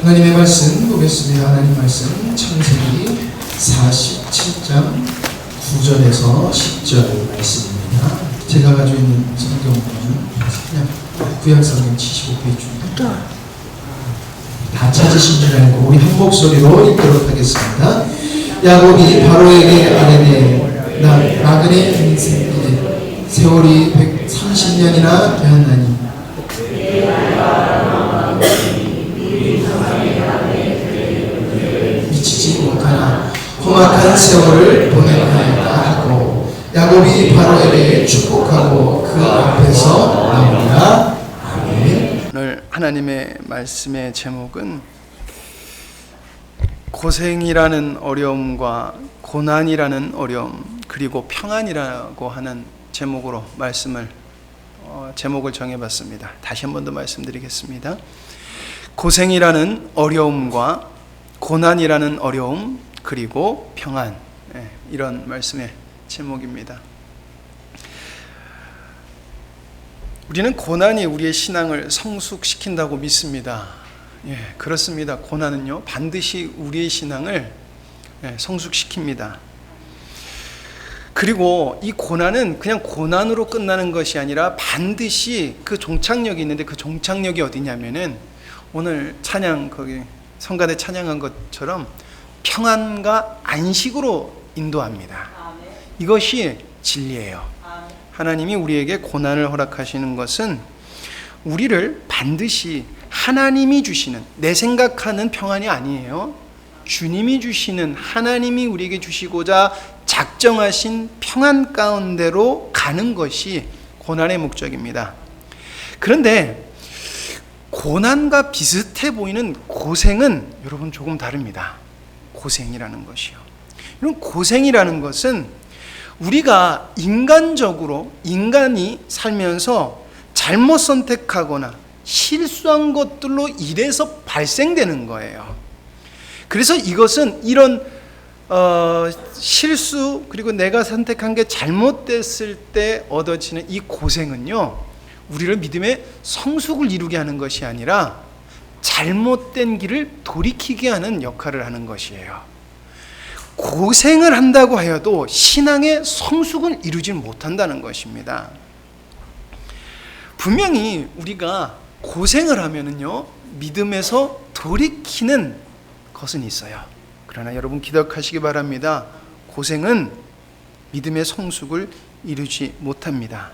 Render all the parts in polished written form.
하나님의 말씀 보겠습니다. 하나님 말씀 창세기 47장 9절에서 10절 말씀입니다. 제가 가지고 있는 성경은 그냥 구약성경 75페이지입니다. 다 찾으신 줄 알고 우리 한 목소리로 읽도록 하겠습니다. 야곱이 바로에게 아뢰되 나그네 인생에 세월이 130년이나 되었나니 미치지 못하나 험악한 세월을 보내야겠다 하고 야곱이 바로에게 축복하고 그 앞에서 나오니라. 아멘. 오늘 하나님의 말씀의 제목은 고생이라는 어려움과 고난이라는 어려움 그리고 평안이라고 하는 제목으로 제목을 정해봤습니다. 다시 한 번 더 말씀드리겠습니다. 고생이라는 어려움과 고난이라는 어려움 그리고 평안, 이런 말씀의 제목입니다. 우리는 고난이 우리의 신앙을 성숙시킨다고 믿습니다. 그렇습니다. 고난은요 반드시 우리의 신앙을 성숙시킵니다. 그리고 이 고난은 그냥 고난으로 끝나는 것이 아니라 반드시 그 종착역이 있는데 그 종착역이 어디냐면은 오늘 찬양 거기 성가대 찬양한 것처럼 평안과 안식으로 인도합니다. 이것이 진리예요. 하나님이 우리에게 고난을 허락하시는 것은 우리를 반드시 하나님이 주시는, 내 생각하는 평안이 아니에요. 주님이 주시는, 하나님이 우리에게 주시고자 작정하신 평안 가운데로 가는 것이 고난의 목적입니다. 그런데 고난과 비슷해 보이는 고생은 여러분 조금 다릅니다. 고생이라는 것이요. 이런 고생이라는 것은 우리가 인간이 살면서 잘못 선택하거나 실수한 것들로 인해서 발생되는 거예요. 그래서 이것은 이런 실수 그리고 내가 선택한 게 잘못됐을 때 얻어지는 이 고생은요 우리를 믿음의 성숙을 이루게 하는 것이 아니라 잘못된 길을 돌이키게 하는 역할을 하는 것이에요. 고생을 한다고 하여도 신앙의 성숙을 이루지 못한다는 것입니다. 분명히 우리가 고생을 하면은요 믿음에서 돌이키는 것은 있어요. 그러나 여러분 기억하시기 바랍니다. 고생은 믿음의 성숙을 이루지 못합니다.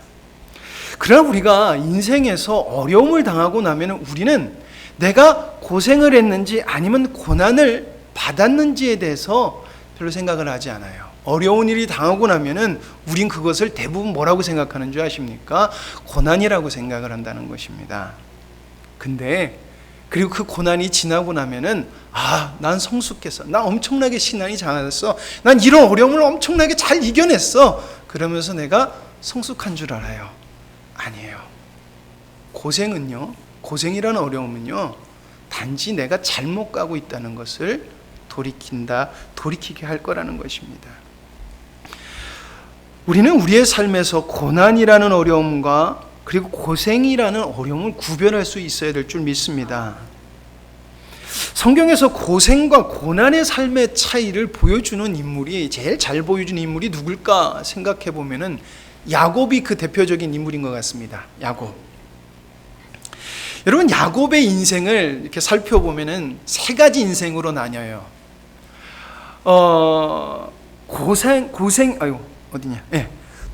그러나 우리가 인생에서 어려움을 당하고 나면 우리는 내가 고생을 했는지 아니면 고난을 받았는지에 대해서 별로 생각을 하지 않아요. 어려운 일이 당하고 나면은 우린 그것을 대부분 뭐라고 생각하는 줄 아십니까? 고난이라고 생각을 한다는 것입니다. 근데 그리고 그 고난이 지나고 나면은 난 성숙했어. 난 엄청나게 신앙이 장했어. 난 이런 어려움을 엄청나게 잘 이겨냈어. 그러면서 내가 성숙한 줄 알아요. 아니에요. 고생이라는 어려움은요 단지 내가 잘못 가고 있다는 것을 돌이키게 할 거라는 것입니다. 우리는 우리의 삶에서 고난이라는 어려움과 그리고 고생이라는 어려움을 구별할 수 있어야 될 줄 믿습니다. 성경에서 고생과 고난의 삶의 차이를 보여주는 인물이 제일 잘 보여주는 인물이 누굴까 생각해 보면은 야곱이 그 대표적인 인물인 것 같습니다. 야곱. 여러분 야곱의 인생을 이렇게 살펴보면은 세 가지 인생으로 나뉘어요.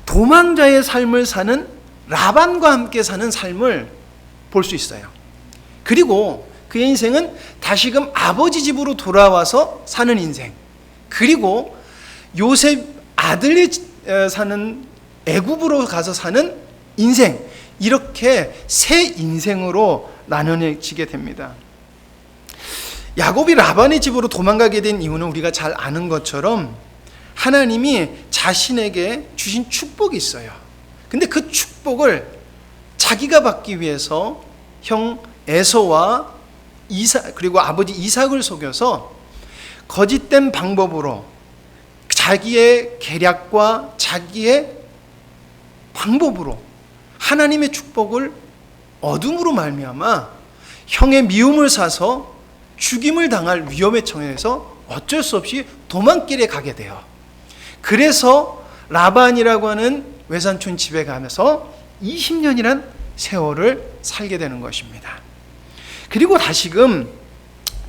도망자의 삶을 사는 라반과 함께 사는 삶을 볼 수 있어요. 그리고 그의 인생은 다시금 아버지 집으로 돌아와서 사는 인생, 그리고 요셉 아들이 사는 애굽으로 가서 사는 인생, 이렇게 세 인생으로 나눠지게 됩니다. 야곱이 라반의 집으로 도망가게 된 이유는 우리가 잘 아는 것처럼 하나님이 자신에게 주신 축복이 있어요. 근데 그 축복을 자기가 받기 위해서 형 에서와 그리고 아버지 이삭을 속여서 거짓된 방법으로 자기의 계략과 자기의 방법으로 하나님의 축복을 어둠으로 말미암아 형의 미움을 사서 죽임을 당할 위험에 처해서 어쩔 수 없이 도망길에 가게 돼요. 그래서 라반이라고 하는 외삼촌 집에 가면서 20년이란 세월을 살게 되는 것입니다. 그리고 다시금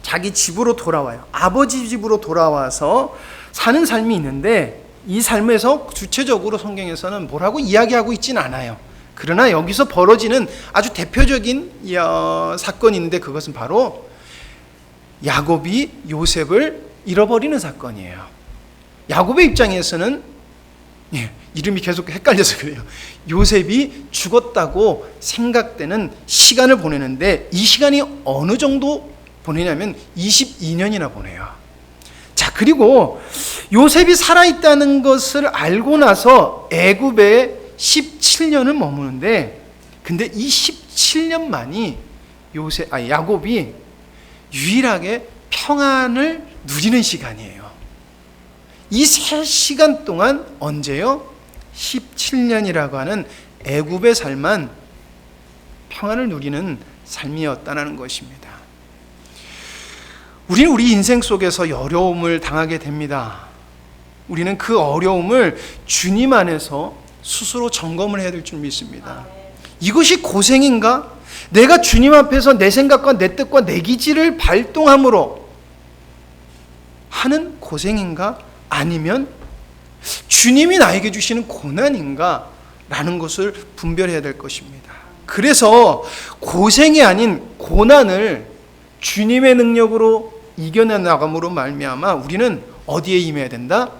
자기 집으로 돌아와요. 아버지 집으로 돌아와서 사는 삶이 있는데 이 삶에서 구체적으로 성경에서는 뭐라고 이야기하고 있진 않아요. 그러나 여기서 벌어지는 아주 대표적인 사건인데 그것은 바로 야곱이 요셉을 잃어버리는 사건이에요. 야곱의 입장에서는 이름이 계속 헷갈려서 그래요. 요셉이 죽었다고 생각되는 시간을 보내는데 이 시간이 어느 정도 보내냐면 22년이나 보내요. 자, 그리고 요셉이 살아있다는 것을 알고 나서 애굽에 17년을 머무는데 근데 이 17년만이 야곱이 유일하게 평안을 누리는 시간이에요. 이 3시간 동안 언제요? 17년이라고 하는 애굽의 삶만 평안을 누리는 삶이었다는 것입니다. 우리는 우리 인생 속에서 어려움을 당하게 됩니다. 우리는 그 어려움을 주님 안에서 스스로 점검을 해야 될 줄 믿습니다. 이것이 고생인가? 내가 주님 앞에서 내 생각과 내 뜻과 내 기질을 발동함으로 하는 고생인가? 아니면 주님이 나에게 주시는 고난인가? 라는 것을 분별해야 될 것입니다. 그래서 고생이 아닌 고난을 주님의 능력으로 이겨내 나감으로 말미암아 우리는 어디에 임해야 된다?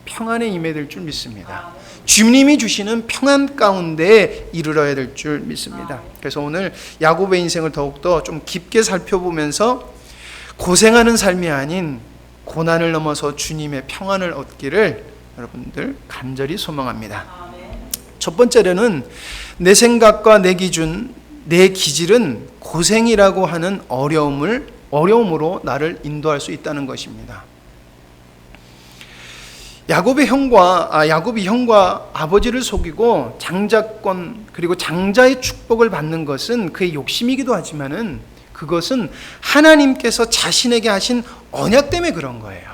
평안에 임해야 될 줄 믿습니다. 주님이 주시는 평안 가운데 이르러야 될 줄 믿습니다. 그래서 오늘 야곱의 인생을 더욱더 좀 깊게 살펴보면서 고생하는 삶이 아닌 고난을 넘어서 주님의 평안을 얻기를 여러분들 간절히 소망합니다. 첫 번째로는 내 생각과 내 기준, 내 기질은 고생이라고 하는 어려움으로 나를 인도할 수 있다는 것입니다. 야곱이 형과 아버지를 속이고 장자권 그리고 장자의 축복을 받는 것은 그의 욕심이기도 하지만은 그것은 하나님께서 자신에게 하신 언약 때문에 그런 거예요.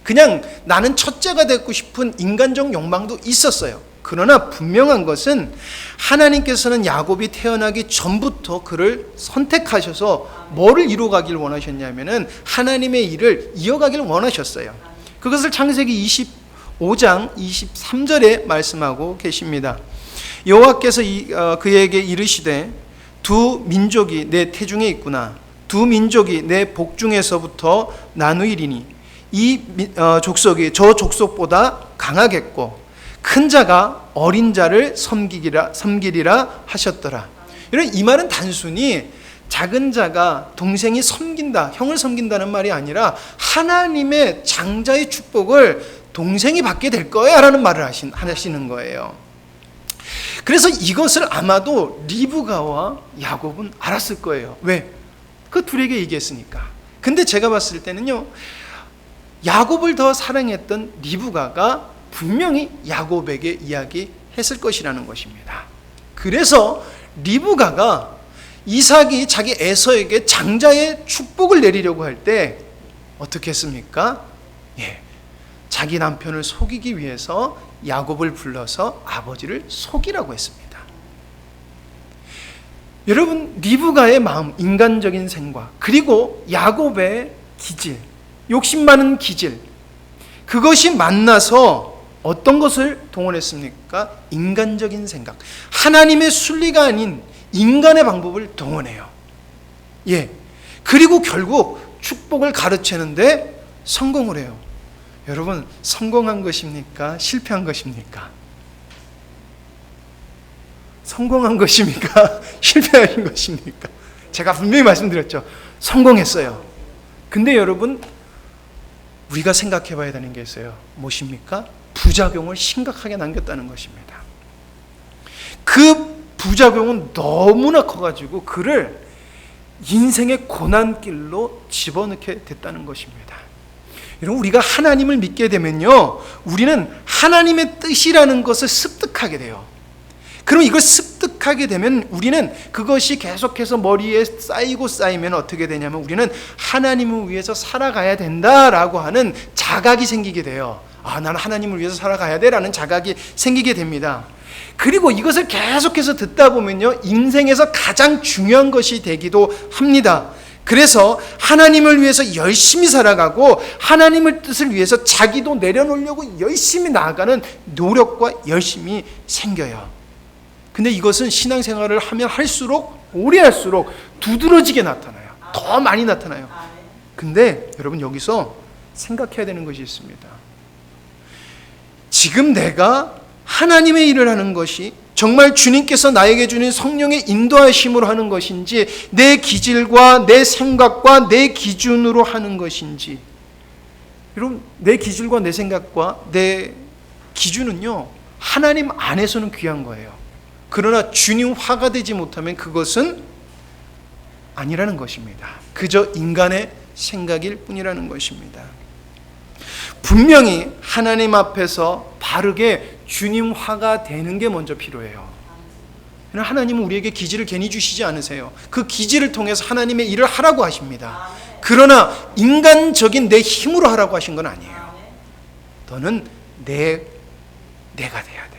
그냥 나는 첫째가 되고 싶은 인간적 욕망도 있었어요. 그러나 분명한 것은 하나님께서는 야곱이 태어나기 전부터 그를 선택하셔서 뭐를 이루어가길 원하셨냐면은 하나님의 일을 이어가길 원하셨어요. 그것을 창세기 25장 23절에 말씀하고 계십니다. 여호와께서 그에게 이르시되 두 민족이 내 태중에 있구나. 두 민족이 내 복중에서부터 나누이리니 이 족속이 저 족속보다 강하겠고 큰 자가 어린 자를 섬기리라 하셨더라. 이 말은 단순히 작은 자가 동생이 섬긴다, 형을 섬긴다는 말이 아니라 하나님의 장자의 축복을 동생이 받게 될 거야 라는 말을 하시는 거예요. 그래서 이것을 아마도 리브가와 야곱은 알았을 거예요. 왜? 그 둘에게 얘기했으니까. 근데 제가 봤을 때는요, 야곱을 더 사랑했던 리브가가 분명히 야곱에게 이야기했을 것이라는 것입니다. 그래서 리브가가 이삭이 자기 에서에게 장자의 축복을 내리려고 할 때 어떻게 했습니까? 자기 남편을 속이기 위해서 야곱을 불러서 아버지를 속이라고 했습니다. 여러분, 리브가의 마음, 인간적인 생각, 그리고 야곱의 기질, 욕심 많은 기질, 그것이 만나서 어떤 것을 동원했습니까? 인간적인 생각, 하나님의 순리가 아닌 인간의 방법을 동원해요. 그리고 결국 축복을 가르치는데 성공을 해요. 여러분, 성공한 것입니까? 실패한 것입니까? 성공한 것입니까? 실패한 것입니까? 제가 분명히 말씀드렸죠. 성공했어요. 근데 여러분, 우리가 생각해 봐야 되는 게 있어요. 무엇입니까? 부작용을 심각하게 남겼다는 것입니다. 그 부작용은 너무나 커가지고 그를 인생의 고난길로 집어넣게 됐다는 것입니다. 여러분, 우리가 하나님을 믿게 되면요, 우리는 하나님의 뜻이라는 것을 습득하게 돼요. 그럼 이걸 습득하게 되면 우리는 그것이 계속해서 머리에 쌓이고 쌓이면 어떻게 되냐면 우리는 하나님을 위해서 살아가야 된다라고 하는 자각이 생기게 돼요. 아, 나는 하나님을 위해서 살아가야 돼라는 자각이 생기게 됩니다. 그리고 이것을 계속해서 듣다 보면요, 인생에서 가장 중요한 것이 되기도 합니다. 그래서 하나님을 위해서 열심히 살아가고 하나님의 뜻을 위해서 자기도 내려놓으려고 열심히 나아가는 노력과 열심이 생겨요. 근데 이것은 신앙생활을 하면 할수록, 오래 할수록 두드러지게 나타나요. 더 많이 나타나요. 근데 여러분, 여기서 생각해야 되는 것이 있습니다. 지금 내가 하나님의 일을 하는 것이 정말 주님께서 나에게 주는 성령의 인도하심으로 하는 것인지, 내 기질과 내 생각과 내 기준으로 하는 것인지. 여러분, 내 기질과 내 생각과 내 기준은요, 하나님 안에서는 귀한 거예요. 그러나 주님 화가 되지 못하면 그것은 아니라는 것입니다. 그저 인간의 생각일 뿐이라는 것입니다. 분명히 하나님 앞에서 바르게 주님 화가 되는 게 먼저 필요해요. 하나님은 우리에게 기질을 괜히 주시지 않으세요. 그 기질을 통해서 하나님의 일을 하라고 하십니다. 그러나 인간적인 내 힘으로 하라고 하신 건 아니에요. 너는 내가 돼야 돼.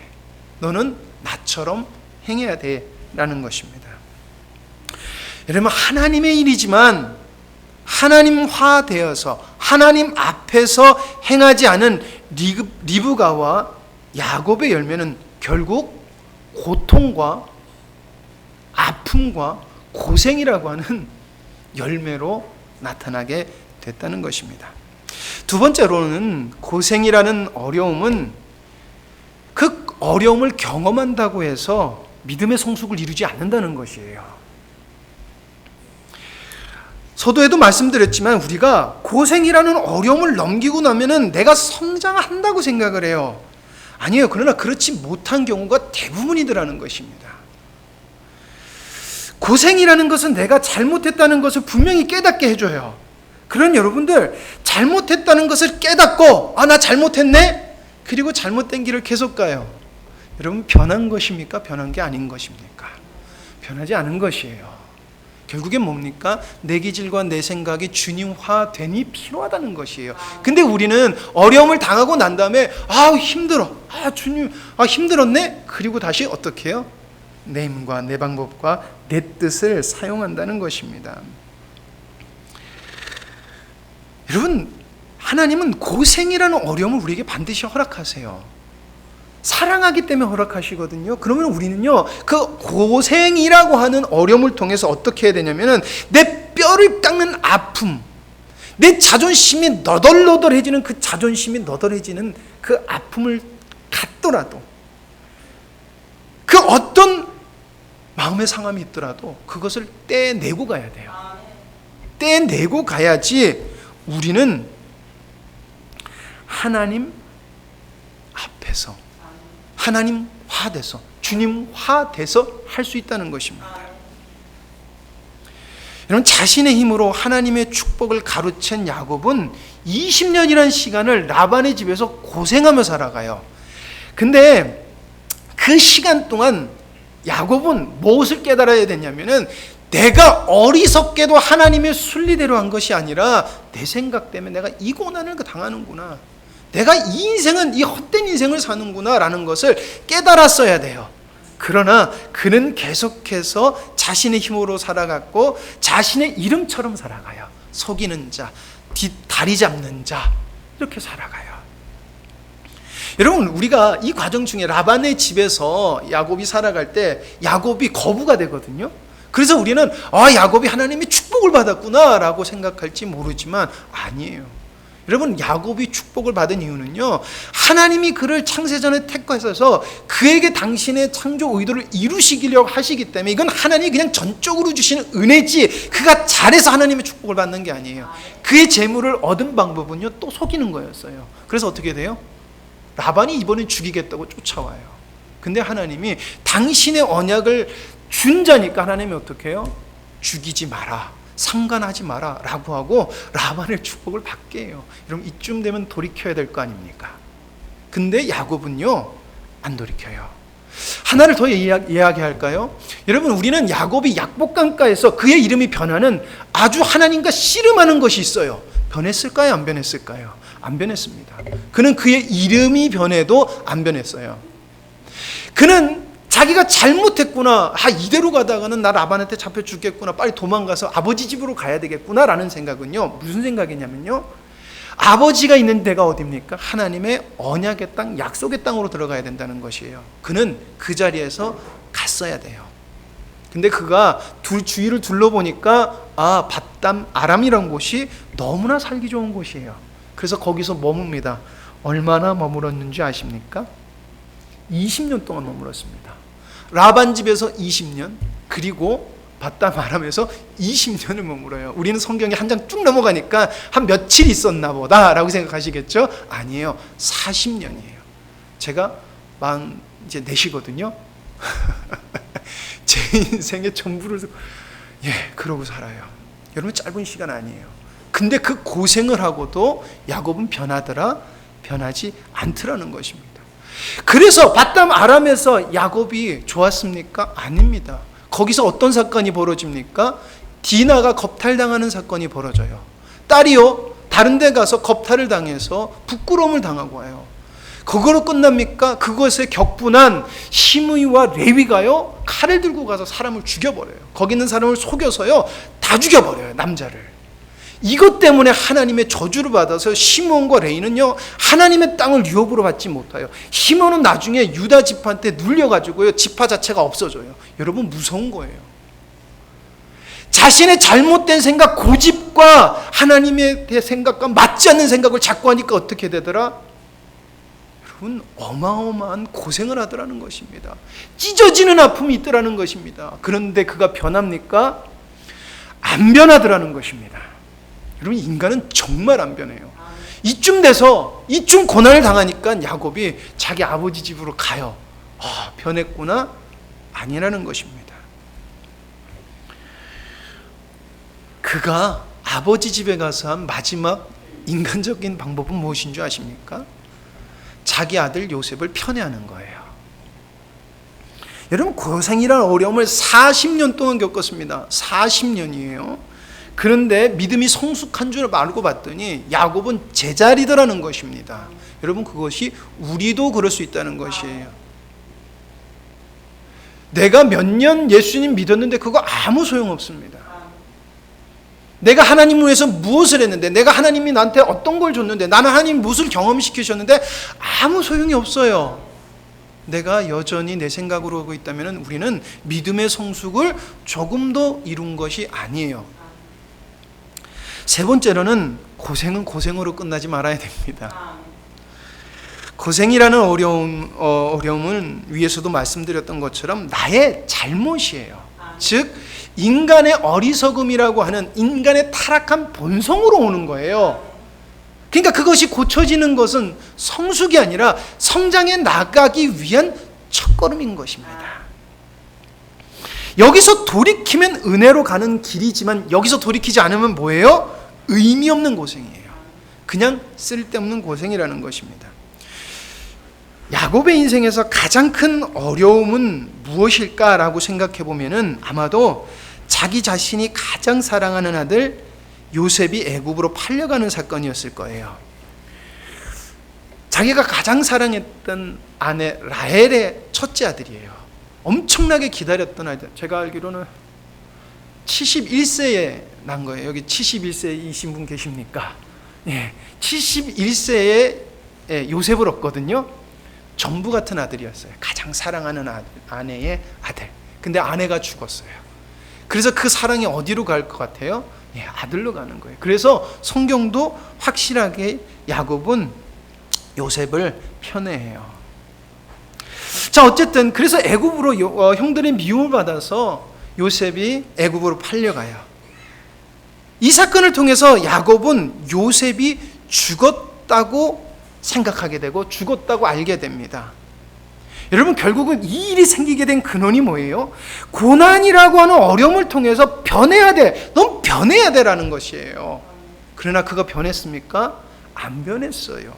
너는 나처럼 행해야 돼 라는 것입니다. 여러분, 하나님의 일이지만 하나님화되어서 하나님 앞에서 행하지 않은 리브가와 야곱의 열매는 결국 고통과 아픔과 고생이라고 하는 열매로 나타나게 됐다는 것입니다. 두 번째로는 고생이라는 어려움은 그 어려움을 경험한다고 해서 믿음의 성숙을 이루지 않는다는 것이에요. 서두에도 말씀드렸지만 우리가 고생이라는 어려움을 넘기고 나면은 내가 성장한다고 생각을 해요. 아니에요. 그러나 그렇지 못한 경우가 대부분이더라는 것입니다. 고생이라는 것은 내가 잘못했다는 것을 분명히 깨닫게 해줘요. 그런 여러분들, 잘못했다는 것을 깨닫고 나 잘못했네? 그리고 잘못된 길을 계속 가요. 여러분, 변한 것입니까? 변한 게 아닌 것입니까? 변하지 않은 것이에요. 결국엔 뭡니까? 내 기질과 내 생각이 주님화됨이 필요하다는 것이에요. 근데 우리는 어려움을 당하고 난 다음에 힘들어. 주님, 힘들었네? 그리고 다시 어떻게 해요? 내 힘과 내 방법과 내 뜻을 사용한다는 것입니다. 여러분, 하나님은 고생이라는 어려움을 우리에게 반드시 허락하세요. 사랑하기 때문에 허락하시거든요. 그러면 우리는요, 그 고생이라고 하는 어려움을 통해서 어떻게 해야 되냐면은 내 뼈를 깎는 아픔, 내 자존심이 너덜너덜해지는 그 자존심이 너덜해지는 그 아픔을 갖더라도, 그 어떤 마음의 상함이 있더라도 그것을 떼내고 가야 돼요. 떼내고 가야지 우리는 하나님 앞에서 하나님화돼서 주님화돼서 할 수 있다는 것입니다. 여러분, 자신의 힘으로 하나님의 축복을 가로챈 야곱은 20년이라는 시간을 라반의 집에서 고생하며 살아가요. 근데 그 시간 동안 야곱은 무엇을 깨달아야 되냐면은 내가 어리석게도 하나님의 순리대로 한 것이 아니라 내 생각 때문에 내가 이 고난을 당하는구나, 내가 이 인생은 이 헛된 인생을 사는구나 라는 것을 깨달았어야 돼요. 그러나 그는 계속해서 자신의 힘으로 살아갔고 자신의 이름처럼 살아가요. 속이는 자, 다리 잡는 자, 이렇게 살아가요. 여러분, 우리가 이 과정 중에 라반의 집에서 야곱이 살아갈 때 야곱이 거부가 되거든요. 그래서 우리는 야곱이 하나님의 축복을 받았구나 라고 생각할지 모르지만 아니에요. 여러분, 야곱이 축복을 받은 이유는요, 하나님이 그를 창세전에 택하셔서 그에게 당신의 창조 의도를 이루시기려고 하시기 때문에 이건 하나님이 그냥 전적으로 주시는 은혜지 그가 잘해서 하나님의 축복을 받는 게 아니에요. 그의 재물을 얻은 방법은요, 또 속이는 거였어요. 그래서 어떻게 돼요? 라반이 이번엔 죽이겠다고 쫓아와요. 근데 하나님이 당신의 언약을 준 자니까 하나님이 어떻게 해요? 죽이지 마라, 상관하지 마라 라고 하고 라반의 축복을 받게 해요. 여러분, 이쯤 되면 돌이켜야 될 거 아닙니까? 근데 야곱은요, 안 돌이켜요. 하나를 더 이야기할까요? 여러분, 우리는 야곱이 약복강가에서 그의 이름이 변하는 아주 하나님과 씨름하는 것이 있어요. 변했을까요? 안 변했을까요? 안 변했습니다. 그는 그의 이름이 변해도 안 변했어요. 그는 자기가 잘못했구나, 이대로 가다가는 나 라반한테 잡혀 죽겠구나, 빨리 도망가서 아버지 집으로 가야 되겠구나 라는 생각은요, 무슨 생각이냐면요, 아버지가 있는 데가 어디입니까? 하나님의 언약의 땅, 약속의 땅으로 들어가야 된다는 것이에요. 그는 그 자리에서 갔어야 돼요. 근데 그가 주위를 둘러보니까 밧담 아람이라는 곳이 너무나 살기 좋은 곳이에요. 그래서 거기서 머뭅니다. 얼마나 머물었는지 아십니까? 20년 동안 머물었습니다. 라반 집에서 20년, 그리고 밧담 아람에서 20년을 머물어요. 우리는 성경에 한 장 쭉 넘어가니까 한 며칠 있었나 보다라고 생각하시겠죠? 아니에요. 40년이에요. 제가 이제 4시거든요. 제 인생의 전부를 그러고 살아요. 여러분, 짧은 시간 아니에요. 근데 그 고생을 하고도 야곱은 변하지 않더라는 것입니다. 그래서 밧담 아람에서 야곱이 좋았습니까? 아닙니다. 거기서 어떤 사건이 벌어집니까? 디나가 겁탈당하는 사건이 벌어져요. 딸이요, 다른 데 가서 겁탈을 당해서 부끄러움을 당하고 와요. 그거로 끝납니까? 그것에 격분한 시므이와 레위가요, 칼을 들고 가서 사람을 죽여버려요. 거기 있는 사람을 속여서요, 다 죽여버려요, 남자를. 이것 때문에 하나님의 저주를 받아서 시몬과 레위는요, 하나님의 땅을 유업으로 받지 못해요. 시몬은 나중에 유다 지파한테 눌려가지고요, 지파 자체가 없어져요. 여러분, 무서운 거예요. 자신의 잘못된 생각, 고집과 하나님의 생각과 맞지 않는 생각을 자꾸 하니까 어떻게 되더라? 여러분, 어마어마한 고생을 하더라는 것입니다. 찢어지는 아픔이 있더라는 것입니다. 그런데 그가 변합니까? 안 변하더라는 것입니다. 여러분, 인간은 정말 안 변해요. 이쯤 고난을 당하니까 야곱이 자기 아버지 집으로 가요. 변했구나? 아니라는 것입니다. 그가 아버지 집에 가서 한 마지막 인간적인 방법은 무엇인 줄 아십니까? 자기 아들 요셉을 편애하는 거예요. 여러분, 고생이라는 어려움을 40년 동안 겪었습니다. 40년이에요. 그런데 믿음이 성숙한 줄 알고 봤더니 야곱은 제자리더라는 것입니다. 여러분, 그것이 우리도 그럴 수 있다는 것이에요. 내가 몇 년 예수님 믿었는데 그거 아무 소용없습니다. 내가 하나님을 위해서 무엇을 했는데, 내가 하나님이 나한테 어떤 걸 줬는데, 나는 하나님 무엇을 경험시키셨는데 아무 소용이 없어요. 내가 여전히 내 생각으로 하고 있다면 우리는 믿음의 성숙을 조금도 이룬 것이 아니에요. 세 번째로는 고생은 고생으로 끝나지 말아야 됩니다. 고생이라는 어려움은 위에서도 말씀드렸던 것처럼 나의 잘못이에요. 즉, 인간의 어리석음이라고 하는 인간의 타락한 본성으로 오는 거예요. 그러니까 그것이 고쳐지는 것은 성숙이 아니라 성장해 나가기 위한 첫걸음인 것입니다. 여기서 돌이키면 은혜로 가는 길이지만 여기서 돌이키지 않으면 뭐예요? 의미 없는 고생이에요. 그냥 쓸데없는 고생이라는 것입니다. 야곱의 인생에서 가장 큰 어려움은 무엇일까라고 생각해 보면은 아마도 자기 자신이 가장 사랑하는 아들 요셉이 애굽으로 팔려가는 사건이었을 거예요. 자기가 가장 사랑했던 아내 라헬의 첫째 아들이에요. 엄청나게 기다렸던 아이들. 제가 알기로는 71세에 난 거예요. 여기 71세이신 분 계십니까? 71세에 요셉을 얻거든요. 전부 같은 아들이었어요. 가장 사랑하는 아내의 아들. 근데 아내가 죽었어요. 그래서 그 사랑이 어디로 갈 것 같아요? 아들로 가는 거예요. 그래서 성경도 확실하게 야곱은 요셉을 편애해요. 자, 어쨌든 그래서 애굽으로 형들의 미움을 받아서 요셉이 애굽으로 팔려가요. 이 사건을 통해서 야곱은 요셉이 죽었다고 생각하게 되고 죽었다고 알게 됩니다. 여러분, 결국은 이 일이 생기게 된 근원이 뭐예요? 고난이라고 하는 어려움을 통해서 변해야 돼. 넌 변해야 돼라는 것이에요. 그러나 그가 변했습니까? 안 변했어요.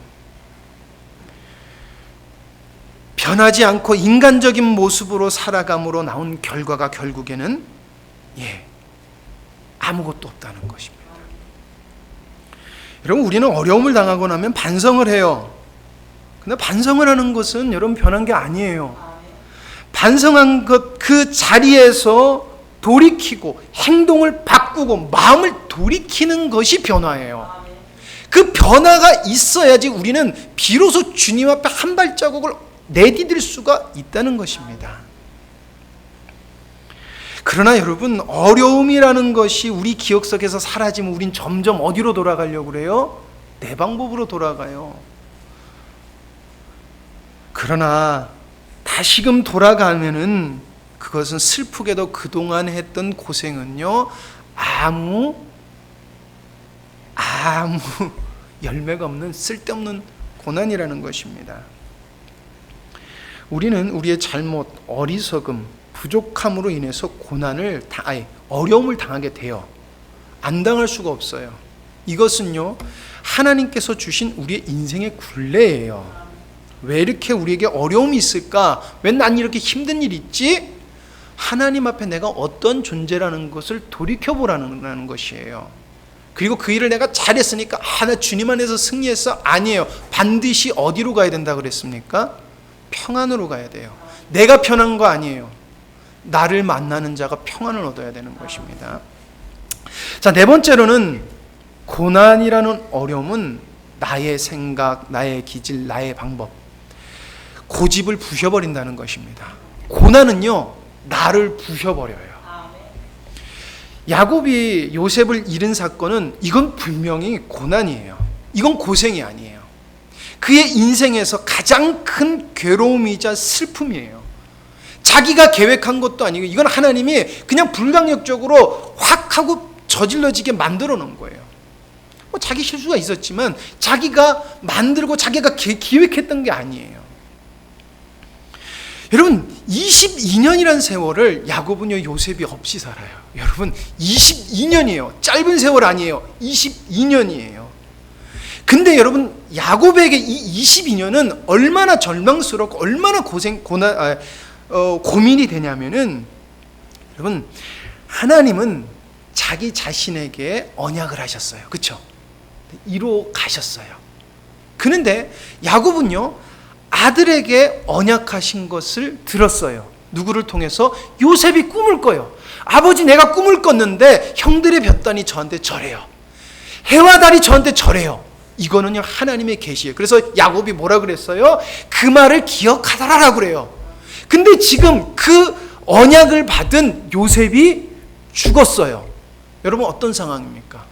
변하지 않고 인간적인 모습으로 살아감으로 나온 결과가 결국에는 아무것도 없다는 것입니다. 여러분, 우리는 어려움을 당하고 나면 반성을 해요. 근데 반성을 하는 것은 여러분 변한 게 아니에요. 반성한 것 그 자리에서 돌이키고 행동을 바꾸고 마음을 돌이키는 것이 변화예요. 그 변화가 있어야지 우리는 비로소 주님 앞에 한 발자국을 내디딜 수가 있다는 것입니다. 그러나 여러분, 어려움이라는 것이 우리 기억 속에서 사라지면 우린 점점 어디로 돌아가려고 그래요? 내 방법으로 돌아가요. 그러나 다시금 돌아가면은 그것은 슬프게도 그동안 했던 고생은요, 아무 열매가 없는 쓸데없는 고난이라는 것입니다. 우리는 우리의 잘못, 어리석음, 부족함으로 인해서 어려움을 당하게 돼요. 안 당할 수가 없어요. 이것은요, 하나님께서 주신 우리의 인생의 굴레예요. 왜 이렇게 우리에게 어려움이 있을까? 왜 난 이렇게 힘든 일이 있지? 하나님 앞에 내가 어떤 존재라는 것을 돌이켜보라는 것이에요. 그리고 그 일을 내가 잘했으니까 나 주님 안에서 승리했어? 아니에요. 반드시 어디로 가야 된다 그랬습니까? 평안으로 가야 돼요. 내가 편한 거 아니에요. 나를 만나는 자가 평안을 얻어야 되는 것입니다. 자, 네 번째로는 고난이라는 어려움은 나의 생각, 나의 기질, 나의 방법, 고집을 부셔버린다는 것입니다. 고난은요, 나를 부셔버려요. 야곱이 요셉을 잃은 사건은 이건 분명히 고난이에요. 이건 고생이 아니에요. 그의 인생에서 가장 큰 괴로움이자 슬픔이에요. 자기가 계획한 것도 아니고 이건 하나님이 그냥 불강력적으로 확 하고 저질러지게 만들어 놓은 거예요. 자기 실수가 있었지만 자기가 만들고 자기가 기획했던 게 아니에요. 여러분, 22년이라는 세월을 야곱은요, 요셉이 없이 살아요. 여러분, 22년이에요. 짧은 세월 아니에요. 22년이에요. 근데 여러분, 야곱에게 이 22년은 얼마나 절망스럽고 얼마나 고민이 되냐면은, 여러분, 하나님은 자기 자신에게 언약을 하셨어요. 그렇죠? 이로 가셨어요. 그런데 야곱은요, 아들에게 언약하신 것을 들었어요. 누구를 통해서? 요셉이 꿈을 꿔요. 아버지, 내가 꿈을 꿨는데 형들의 볕단이 저한테 절해요. 해와 달이 저한테 절해요. 이거는요, 하나님의 계시예요. 그래서 야곱이 뭐라 그랬어요? 그 말을 기억하더라라고 그래요. 근데 지금 그 언약을 받은 요셉이 죽었어요. 여러분, 어떤 상황입니까?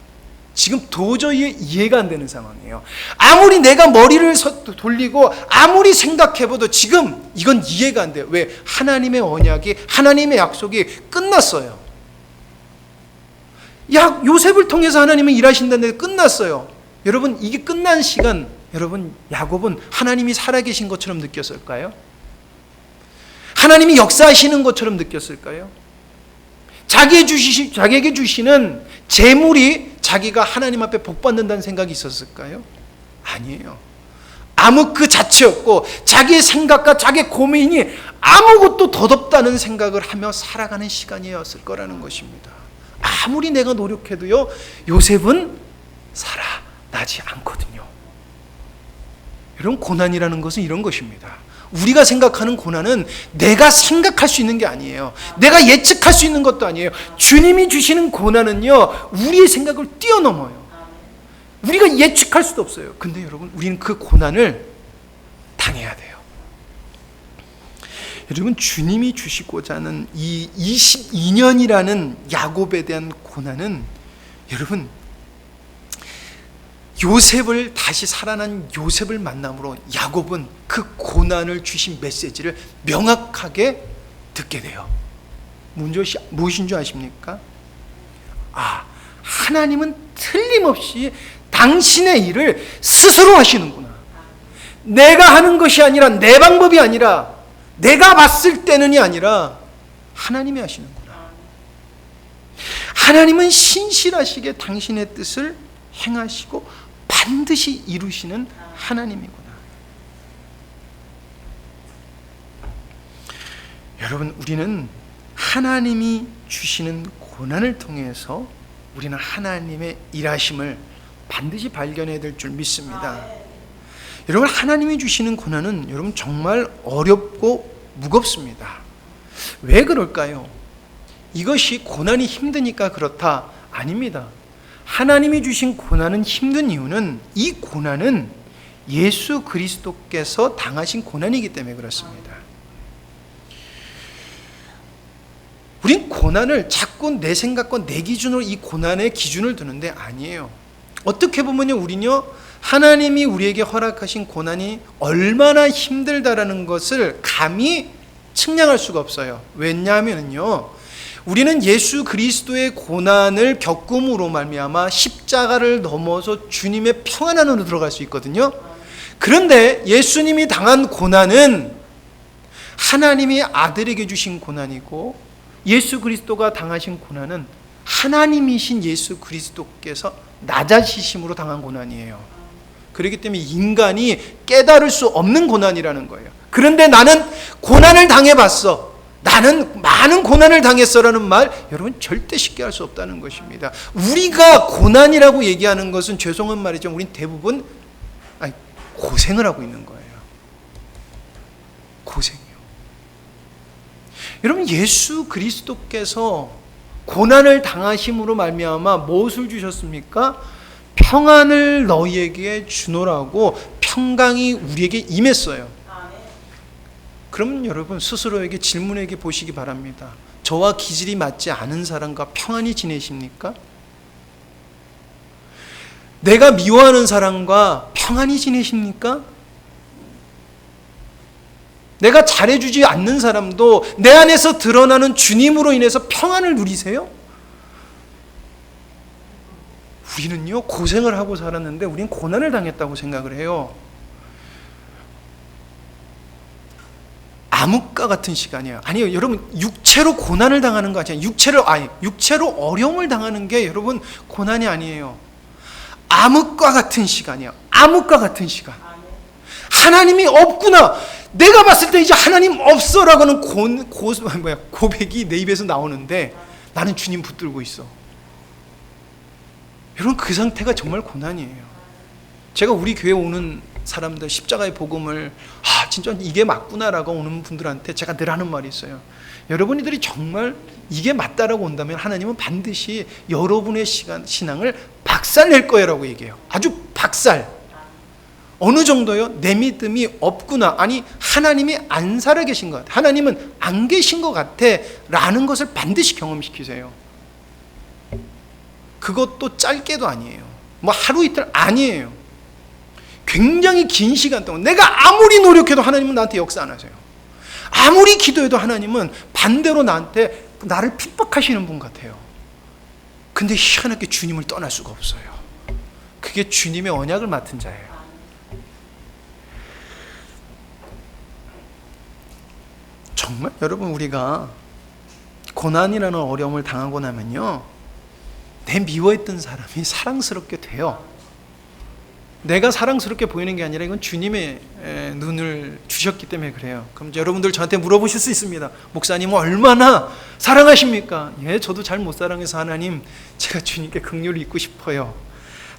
지금 도저히 이해가 안 되는 상황이에요. 아무리 내가 머리를 돌리고 아무리 생각해봐도 지금 이건 이해가 안 돼요. 왜? 하나님의 언약이, 하나님의 약속이 끝났어요. 요셉을 통해서 하나님은 일하신다는데 끝났어요. 여러분, 이게 끝난 시간, 여러분, 야곱은 하나님이 살아계신 것처럼 느꼈을까요? 하나님이 역사하시는 것처럼 느꼈을까요? 자기에게 주시는 재물이 자기가 하나님 앞에 복 받는다는 생각이 있었을까요? 아니에요. 암흑 그 자체였고 자기의 생각과 자기의 고민이 아무것도 덧없다는 생각을 하며 살아가는 시간이었을 거라는 것입니다. 아무리 내가 노력해도요, 요셉은 살아나지 않거든요. 여러분, 고난이라는 것은 이런 것입니다. 우리가 생각하는 고난은 내가 생각할 수 있는 게 아니에요. 내가 예측할 수 있는 것도 아니에요. 주님이 주시는 고난은요, 우리의 생각을 뛰어넘어요. 우리가 예측할 수도 없어요. 근데 여러분, 우리는 그 고난을 당해야 돼요. 여러분, 주님이 주시고자 하는 이 22년이라는 야곱에 대한 고난은, 여러분, 요셉을 다시 살아난 요셉을 만남으로 야곱은 그 고난을 주신 메시지를 명확하게 듣게 돼요. 무엇인 줄 아십니까? 하나님은 틀림없이 당신의 일을 스스로 하시는구나. 내가 하는 것이 아니라, 내 방법이 아니라, 내가 봤을 때는이 아니라 하나님이 하시는구나. 하나님은 신실하시게 당신의 뜻을 행하시고 반드시 이루시는 하나님이구나. 여러분, 우리는 하나님이 주시는 고난을 통해서 우리는 하나님의 일하심을 반드시 발견해야 될 줄 믿습니다. 여러분, 하나님이 주시는 고난은 여러분 정말 어렵고 무겁습니다. 왜 그럴까요? 이것이 고난이 힘드니까 그렇다? 아닙니다. 하나님이 주신 고난은 힘든 이유는 이 고난은 예수 그리스도께서 당하신 고난이기 때문에 그렇습니다. 우린 고난을 자꾸 내 생각과 내 기준으로 이 고난의 기준을 두는데 아니에요. 어떻게 보면요, 우리는요, 하나님이 우리에게 허락하신 고난이 얼마나 힘들다라는 것을 감히 측량할 수가 없어요. 왜냐하면요, 우리는 예수 그리스도의 고난을 겪음으로 말미암아 십자가를 넘어서 주님의 평안 안으로 들어갈 수 있거든요. 그런데 예수님이 당한 고난은 하나님이 아들에게 주신 고난이고, 예수 그리스도가 당하신 고난은 하나님이신 예수 그리스도께서 낮아지심으로 당한 고난이에요. 그렇기 때문에 인간이 깨달을 수 없는 고난이라는 거예요. 그런데 나는 고난을 당해봤어, 나는 많은 고난을 당했어라는 말, 여러분 절대 쉽게 할 수 없다는 것입니다. 우리가 고난이라고 얘기하는 것은, 죄송한 말이죠, 우린 대부분 고생을 하고 있는 거예요. 고생이요. 여러분, 예수 그리스도께서 고난을 당하심으로 말미암아 무엇을 주셨습니까? 평안을 너희에게 주노라고 평강이 우리에게 임했어요. 그럼 여러분 스스로에게 질문해 보시기 바랍니다. 저와 기질이 맞지 않은 사람과 평안히 지내십니까? 내가 미워하는 사람과 평안히 지내십니까? 내가 잘해주지 않는 사람도 내 안에서 드러나는 주님으로 인해서 평안을 누리세요? 우리는요, 고생을 하고 살았는데 우리는 고난을 당했다고 생각을 해요. 암흑과 같은 시간이에요. 아니요, 여러분, 육체로 고난을 당하는 거 아니에요. 육체로 어려움을 당하는 게 여러분 고난이 아니에요. 암흑과 같은 시간이에요. 암흑과 같은 시간. 하나님이 없구나, 내가 봤을 때 이제 하나님 없어라고는 고백이 내 입에서 나오는데 나는 주님 붙들고 있어. 여러분, 그 상태가 정말 고난이에요. 제가 우리 교회 오는 사람들 십자가의 복음을 진짜 이게 맞구나라고 오는 분들한테 제가 늘 하는 말이 있어요. 여러분들이 정말 이게 맞다라고 온다면 하나님은 반드시 여러분의 신앙을 박살낼 거예요라고 얘기해요. 아주 박살. 어느 정도요? 내 믿음이 없구나, 아니 하나님이 안 살아계신 것 같아, 하나님은 안 계신 것 같아 라는 것을 반드시 경험시키세요. 그것도 짧게도 아니에요. 뭐 하루 이틀 아니에요. 굉장히 긴 시간 동안 내가 아무리 노력해도 하나님은 나한테 역사 안 하세요. 아무리 기도해도 하나님은 반대로 나를 핍박하시는 분 같아요. 근데 희한하게 주님을 떠날 수가 없어요. 그게 주님의 언약을 맡은 자예요. 정말 여러분, 우리가 고난이라는 어려움을 당하고 나면요, 내 미워했던 사람이 사랑스럽게 돼요. 내가 사랑스럽게 보이는 게 아니라 이건 주님의 눈을 주셨기 때문에 그래요. 그럼 여러분들 저한테 물어보실 수 있습니다. 목사님은 얼마나 사랑하십니까? 예, 저도 잘 못 사랑해서 하나님, 제가 주님께 긍휼을 입고 싶어요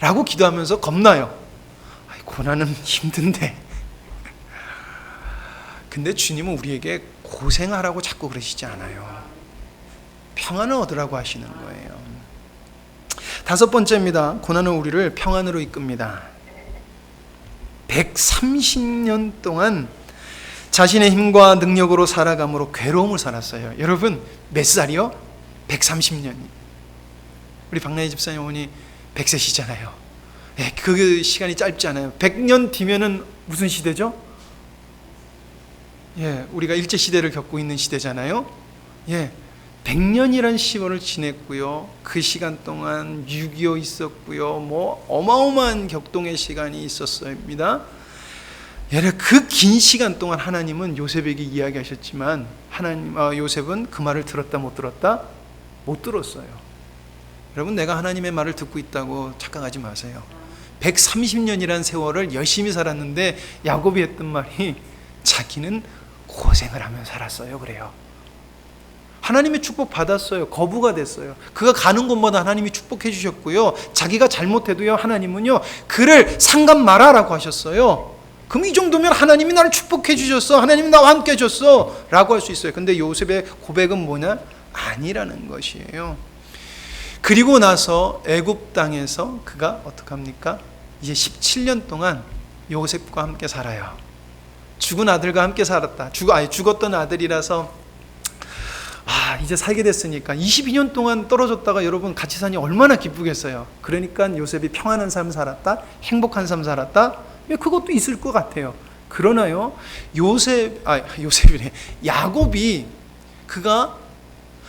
라고 기도하면서 겁나요. 고난은 힘든데. 근데 주님은 우리에게 고생하라고 자꾸 그러시지 않아요. 평안을 얻으라고 하시는 거예요. 다섯 번째입니다. 고난은 우리를 평안으로 이끕니다. 130년 동안 자신의 힘과 능력으로 살아감으로 괴로움을 살았어요. 여러분, 몇 살이요? 130년이. 우리 박나희 집사님 어머니 100세시잖아요. 네, 그 시간이 짧지 않아요. 100년 뒤면은 무슨 시대죠? 예, 우리가 일제시대를 겪고 있는 시대잖아요. 예, 100년이란 시간을 지냈고요. 그 시간 동안 6.25 있었고요. 뭐 어마어마한 격동의 시간이 있었습니다. 그 긴 시간 동안 하나님은 요셉에게 이야기하셨지만 요셉은 그 말을 들었다 못 들었다? 못 들었어요. 여러분, 내가 하나님의 말을 듣고 있다고 착각하지 마세요. 130년이란 세월을 열심히 살았는데 야곱이 했던 말이 자기는 고생을 하며 살았어요. 그래요. 하나님의 축복 받았어요. 거부가 됐어요. 그가 가는 곳마다 하나님이 축복해 주셨고요. 자기가 잘못해도요, 하나님은요, 그를 상관 마라라고 하셨어요. 그럼 이 정도면 하나님이 나를 축복해 주셨어, 하나님이 나와 함께 해줬어 라고 할 수 있어요. 근데 요셉의 고백은 뭐냐? 아니라는 것이에요. 그리고 나서 애굽 땅에서 그가 어떡합니까? 이제 17년 동안 요셉과 함께 살아요. 죽은 아들과 함께 살았다. 죽었던 아들이라서 이제 살게 됐으니까 22년 동안 떨어졌다가 여러분 같이 사니 얼마나 기쁘겠어요. 그러니까 요셉이 평안한 삶 살았다, 행복한 삶 살았다, 그것도 있을 것 같아요. 그러나요, 요셉이래, 야곱이 그가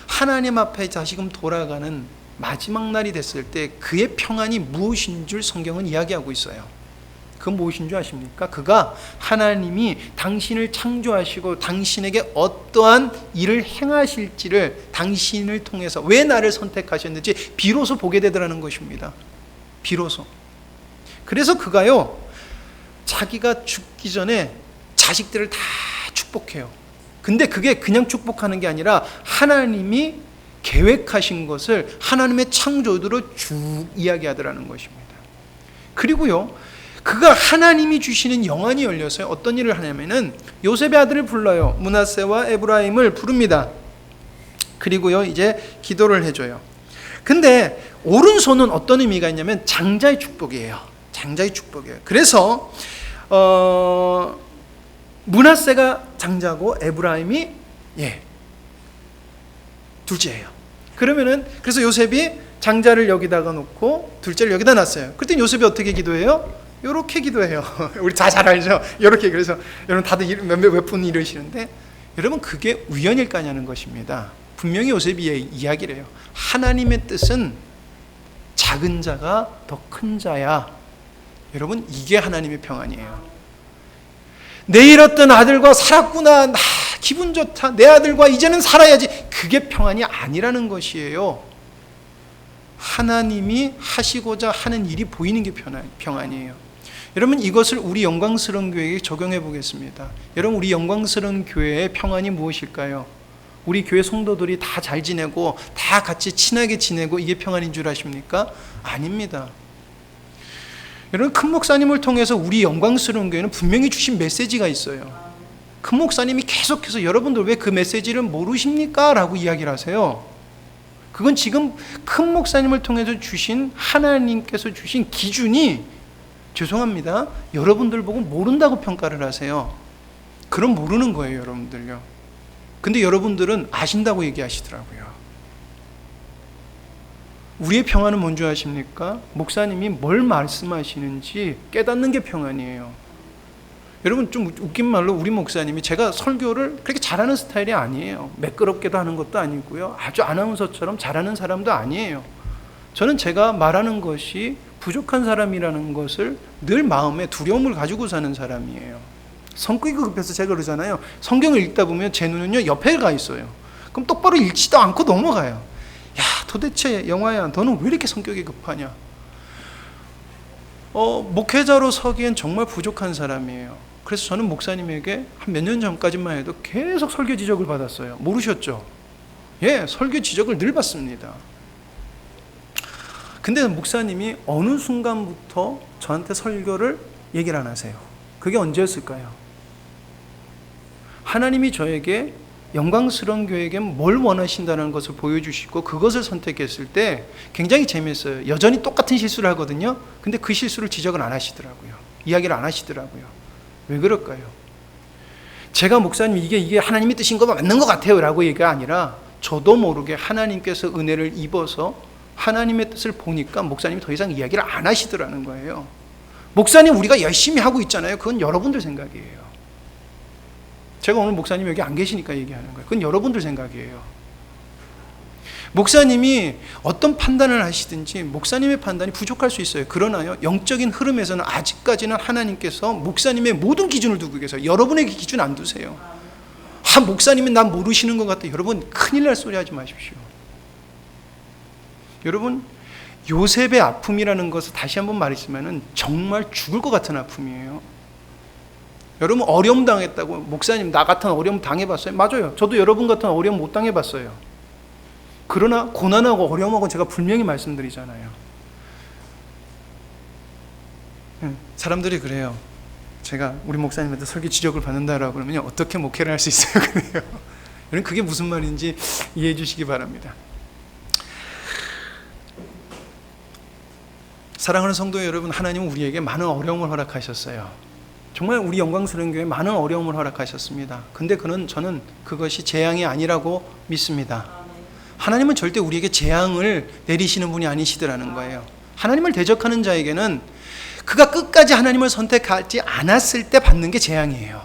하나님 앞에 다시금 돌아가는 마지막 날이 됐을 때 그의 평안이 무엇인 줄 성경은 이야기하고 있어요. 그건 무엇인 줄 아십니까? 그가 하나님이 당신을 창조하시고 당신에게 어떠한 일을 행하실지를 당신을 통해서 왜 나를 선택하셨는지 비로소 보게 되더라는 것입니다. 비로소. 그래서 그가요, 자기가 죽기 전에 자식들을 다 축복해요. 근데 그게 그냥 축복하는 게 아니라 하나님이 계획하신 것을 하나님의 창조대로 쭉 이야기하더라는 것입니다. 그리고요, 그가 하나님이 주시는 영안이 열려서요, 어떤 일을 하냐면은 요셉의 아들을 불러요. 므낫세와 에브라임을 부릅니다. 그리고요, 이제 기도를 해줘요. 근데 오른손은 어떤 의미가 있냐면 장자의 축복이에요. 장자의 축복이에요. 그래서 므낫세가 장자고 에브라임이 둘째예요. 그래서 요셉이 장자를 여기다가 놓고 둘째를 여기다 놨어요. 그때 요셉이 어떻게 기도해요? 요렇게 기도해요. 우리 다 잘 알죠? 요렇게. 그래서 여러분 다들 몇 분 이러시는데, 여러분 그게 우연일까냐는 것입니다. 분명히 요셉이 이야기를 해요. 하나님의 뜻은 작은 자가 더 큰 자야. 여러분, 이게 하나님의 평안이에요. 내 잃었던 아들과 살았구나, 기분 좋다, 내 아들과 이제는 살아야지, 그게 평안이 아니라는 것이에요. 하나님이 하시고자 하는 일이 보이는 게 평안이에요. 여러분, 이것을 우리 영광스러운 교회에 적용해 보겠습니다. 여러분, 우리 영광스러운 교회의 평안이 무엇일까요? 우리 교회 성도들이 다 잘 지내고 다 같이 친하게 지내고 이게 평안인 줄 아십니까? 아닙니다. 여러분, 큰 목사님을 통해서 우리 영광스러운 교회는 분명히 주신 메시지가 있어요. 큰 목사님이 계속해서 여러분들 왜 그 메시지를 모르십니까? 라고 이야기를 하세요. 그건 지금 큰 목사님을 통해서 주신, 하나님께서 주신 기준이, 죄송합니다, 여러분들 보고 모른다고 평가를 하세요. 그럼 모르는 거예요, 여러분들요. 근데 여러분들은 아신다고 얘기하시더라고요. 우리의 평안은 뭔지 아십니까? 목사님이 뭘 말씀하시는지 깨닫는 게 평안이에요. 여러분, 좀 웃긴 말로 우리 목사님이, 제가 설교를 그렇게 잘하는 스타일이 아니에요. 매끄럽게도 하는 것도 아니고요, 아주 아나운서처럼 잘하는 사람도 아니에요. 저는 제가 말하는 것이 부족한 사람이라는 것을 늘 마음에 두려움을 가지고 사는 사람이에요. 성격이 급해서 제가 그러잖아요. 성경을 읽다 보면 제 눈은요, 옆에 가 있어요. 그럼 똑바로 읽지도 않고 넘어가요. 야, 도대체 영화야, 너는 왜 이렇게 성격이 급하냐? 목회자로 서기엔 정말 부족한 사람이에요. 그래서 저는 목사님에게 한 몇 년 전까지만 해도 계속 설교 지적을 받았어요. 모르셨죠? 설교 지적을 늘 받습니다. 근데 목사님이 어느 순간부터 저한테 설교를 얘기를 안 하세요. 그게 언제였을까요? 하나님이 저에게 영광스러운 교회에게 뭘 원하신다는 것을 보여주시고 그것을 선택했을 때 굉장히 재미있어요. 여전히 똑같은 실수를 하거든요. 근데 그 실수를 지적을 안 하시더라고요. 이야기를 안 하시더라고요. 왜 그럴까요? 제가 목사님 이게 하나님의 뜻인 거 맞는 것 같아요 라고 얘기가 아니라, 저도 모르게 하나님께서 은혜를 입어서 하나님의 뜻을 보니까 목사님이 더 이상 이야기를 안 하시더라는 거예요. 목사님, 우리가 열심히 하고 있잖아요. 그건 여러분들 생각이에요. 제가 오늘 목사님 여기 안 계시니까 얘기하는 거예요. 그건 여러분들 생각이에요. 목사님이 어떤 판단을 하시든지 목사님의 판단이 부족할 수 있어요. 그러나요, 영적인 흐름에서는 아직까지는 하나님께서 목사님의 모든 기준을 두고 계세요. 여러분의 기준 안 두세요. 목사님은 난 모르시는 것 같아. 여러분, 큰일 날 소리 하지 마십시오. 여러분, 요셉의 아픔이라는 것을 다시 한번 말했지만 정말 죽을 것 같은 아픔이에요. 여러분, 어려움 당했다고 목사님 나 같은 어려움 당해봤어요? 맞아요. 저도 여러분 같은 어려움 못 당해봤어요. 그러나 고난하고 어려움하고 제가 분명히 말씀드리잖아요. 사람들이 그래요. 제가 우리 목사님한테 설교 지적을 받는다라고 그러면 어떻게 목회를 할 수 있어요? 그래요. 여러분 그게 무슨 말인지 이해해 주시기 바랍니다. 사랑하는 성도 여러분, 하나님은 우리에게 많은 어려움을 허락하셨어요. 정말 우리 영광스러운 교회에 많은 어려움을 허락하셨습니다. 근데 저는 그것이 재앙이 아니라고 믿습니다. 하나님은 절대 우리에게 재앙을 내리시는 분이 아니시더라는 거예요. 하나님을 대적하는 자에게는 그가 끝까지 하나님을 선택하지 않았을 때 받는 게 재앙이에요.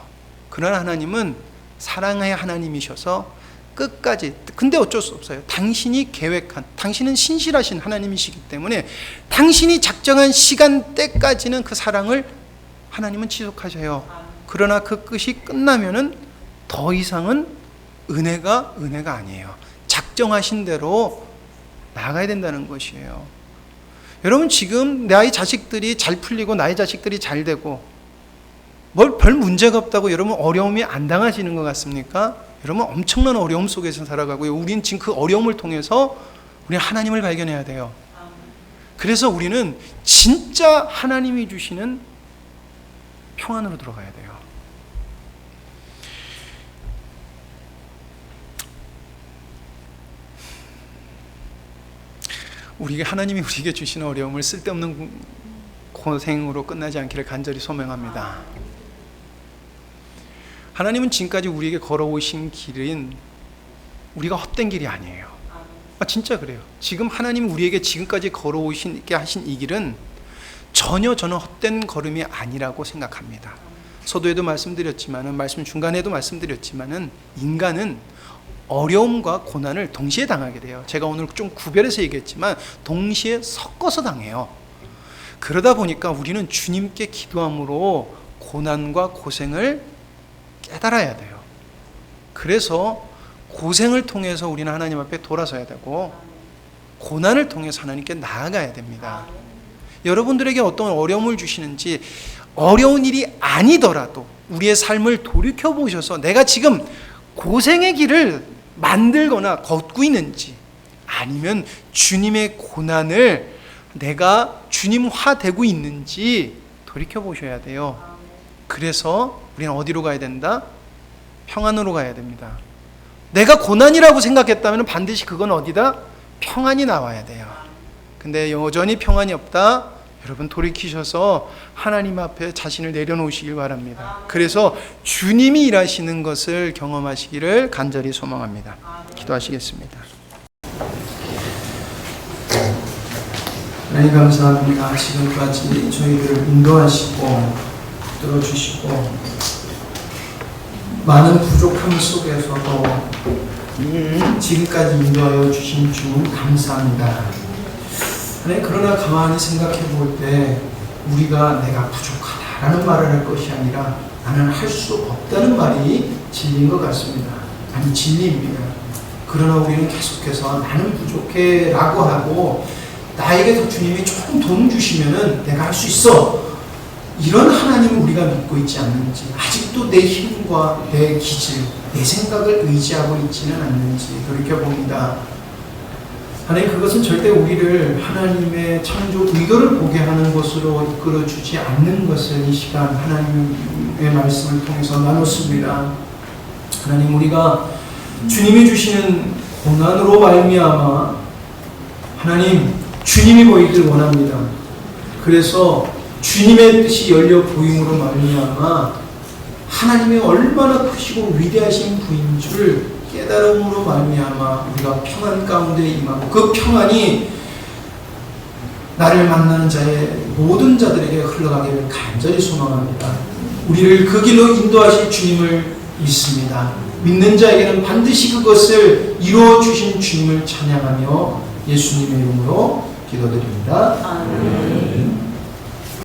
그러나 하나님은 사랑의 하나님이셔서 끝까지, 근데 어쩔 수 없어요. 당신이 계획한, 당신은 신실하신 하나님이시기 때문에 당신이 작정한 시간대까지는 그 사랑을 하나님은 지속하셔요. 그러나 그 끝이 끝나면은 더 이상은 은혜가 아니에요. 작정하신 대로 나가야 된다는 것이에요. 여러분 지금 나의 자식들이 잘 풀리고 나의 자식들이 잘 되고 별 문제가 없다고 여러분 어려움이 안 당하시는 것 같습니까? 여러분 엄청난 어려움 속에서 살아가고요. 우리는 지금 그 어려움을 통해서 우리는 하나님을 발견해야 돼요. 그래서 우리는 진짜 하나님이 주시는 평안으로 들어가야 돼요. 하나님이 우리에게 주시는 어려움을 쓸데없는 고생으로 끝나지 않기를 간절히 소명합니다. 하나님은 지금까지 우리에게 걸어오신 길은 우리가 헛된 길이 아니에요. 진짜 그래요. 지금 하나님이 우리에게 지금까지 걸어오시게 하신 이 길은 전혀 저는 헛된 걸음이 아니라고 생각합니다. 서두에도 말씀드렸지만은, 말씀 중간에도 말씀드렸지만은, 인간은 어려움과 고난을 동시에 당하게 돼요. 제가 오늘 좀 구별해서 얘기했지만 동시에 섞어서 당해요. 그러다 보니까 우리는 주님께 기도함으로 고난과 고생을 깨달아야 돼요. 그래서 고생을 통해서 우리는 하나님 앞에 돌아서야 되고 고난을 통해서 하나님께 나아가야 됩니다. 여러분들에게 어떤 어려움을 주시는지, 어려운 일이 아니더라도 우리의 삶을 돌이켜보셔서 내가 지금 고생의 길을 만들거나 걷고 있는지, 아니면 주님의 고난을 내가 주님화 되고 있는지 돌이켜보셔야 돼요. 그래서 우리는 어디로 가야 된다? 평안으로 가야 됩니다. 내가 고난이라고 생각했다면 반드시 그건 어디다? 평안이 나와야 돼요. 근데 여전히 평안이 없다? 여러분 돌이키셔서 하나님 앞에 자신을 내려놓으시길 바랍니다. 그래서 주님이 일하시는 것을 경험하시기를 간절히 소망합니다. 기도하시겠습니다. 하나님 감사합니다. 지금까지 저희들을 인도하시고 들어주시고 많은 부족함 속에서도 지금까지 인도하여 주신 주 감사합니다. 그러나 가만히 생각해 볼 때 우리가 내가 부족하다라는 말을 할 것이 아니라 나는 할 수 없다는 말이 진리인 것 같습니다. 아니 진리입니다. 그러나 우리는 계속해서 나는 부족해 라고 하고 나에게서 주님이 조금 돈 주시면은 내가 할 수 있어, 이런 하나님을 우리가 믿고 있지 않는지, 아직도 내 힘과 내 기질, 내 생각을 의지하고 있지는 않는지 돌이켜봅니다. 하나님, 그것은 절대 우리를 하나님의 창조 의도를 보게 하는 것으로 이끌어주지 않는 것을 이 시간 하나님의 말씀을 통해서 나눴습니다. 하나님, 우리가 주님이 주시는 고난으로 말미암아 하나님 주님이 보이길 원합니다. 그래서 주님의 뜻이 열려 보임으로 말미암아 하나님이 얼마나 크시고 위대하신 분인 줄 깨달음으로 말미암아 우리가 평안 가운데 임하고 그 평안이 나를 만나는 자의 모든 자들에게 흘러가기를 간절히 소망합니다. 우리를 그 길로 인도하실 주님을 믿습니다. 믿는 자에게는 반드시 그것을 이루어 주신 주님을 찬양하며 예수님의 이름으로 기도드립니다. 아멘.